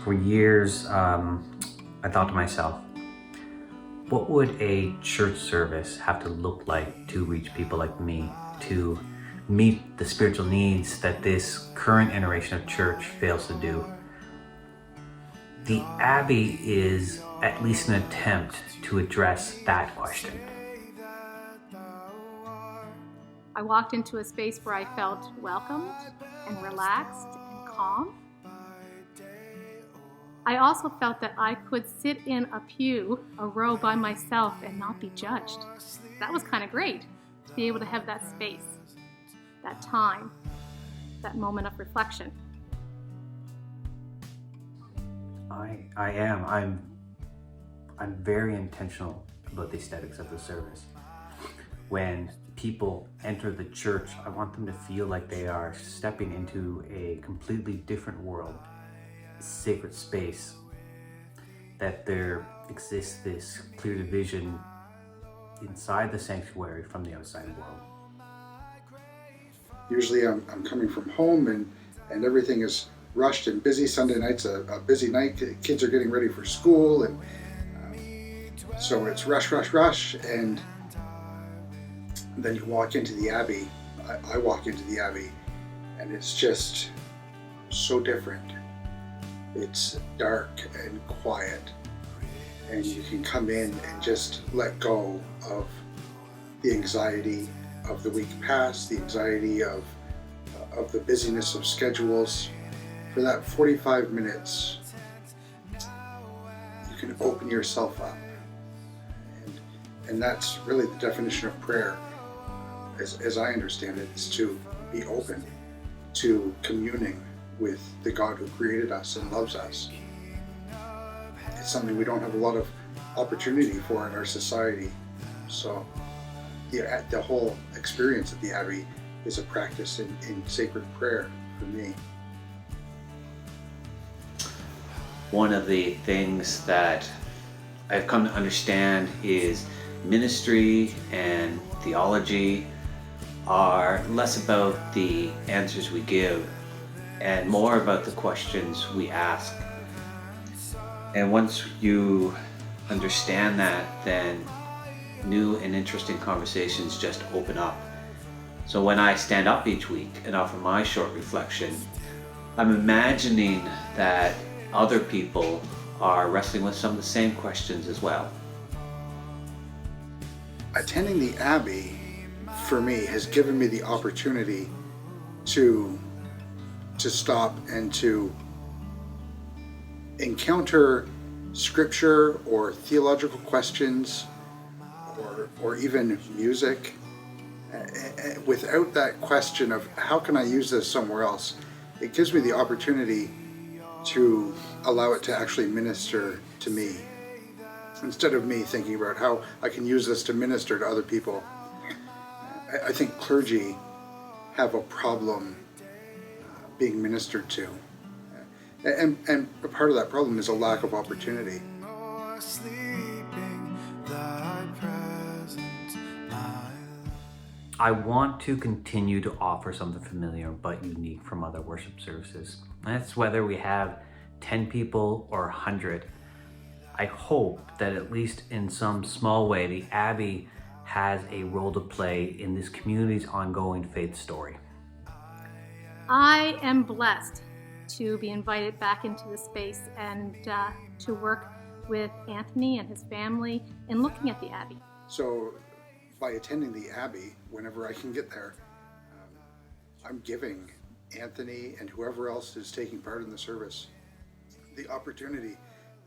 For years, I thought to myself, what would a church service have to look like to reach people like me, to meet the spiritual needs that this current iteration of church fails to do? The Abbey is at least an attempt to address that question. I walked into a space where I felt welcomed and relaxed and calm. I also felt that I could sit in a pew, a row by myself, and not be judged. That was kind of great, to be able to have that space, that time, that moment of reflection. I'm very intentional about the aesthetics of the service. When people enter the church, I want them to feel like they are stepping into a completely different world, sacred space, that there exists this clear division inside the sanctuary from the outside world. Usually I'm coming from home and everything is rushed and busy. Sunday night's a busy night. Kids are getting ready for school, and so it's rush, and then you walk into the Abbey. I walk into the Abbey, and it's just so different. It's dark and quiet, and you can come in and just let go of the anxiety of the week past, the anxiety of the busyness of schedules. For that 45 minutes, you can open yourself up. And that's really the definition of prayer, as I understand it, is to be open to communing with the God who created us and loves us. It's something we don't have a lot of opportunity for in our society. So the whole experience at the Abbey is a practice in sacred prayer for me. One of the things that I've come to understand is ministry and theology are less about the answers we give and more about the questions we ask. And once you understand that, then new and interesting conversations just open up. So when I stand up each week and offer my short reflection, I'm imagining that other people are wrestling with some of the same questions as well. Attending the Abbey, for me, has given me the opportunity to stop and to encounter scripture or theological questions or even music without that question of how can I use this somewhere else. It gives me the opportunity to allow it to actually minister to me, instead of me thinking about how I can use this to minister to other people. I think clergy have a problem being ministered to, and a part of that problem is a lack of opportunity. I want to continue to offer something familiar but unique from other worship services. That's whether we have 10 people or 100. I hope that at least in some small way, the Abbey has a role to play in this community's ongoing faith story. I am blessed to be invited back into the space and to work with Anthony and his family in looking at the Abbey. So by attending the Abbey, whenever I can get there, I'm giving Anthony and whoever else is taking part in the service the opportunity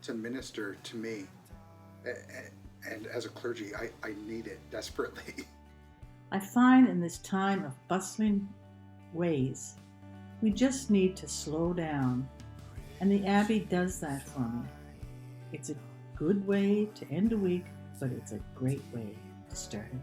to minister to me. And as a clergy, I need it desperately. I find in this time of bustling ways, we just need to slow down. And the Abbey does that for me. It's a good way to end a week, but it's a great way to start it.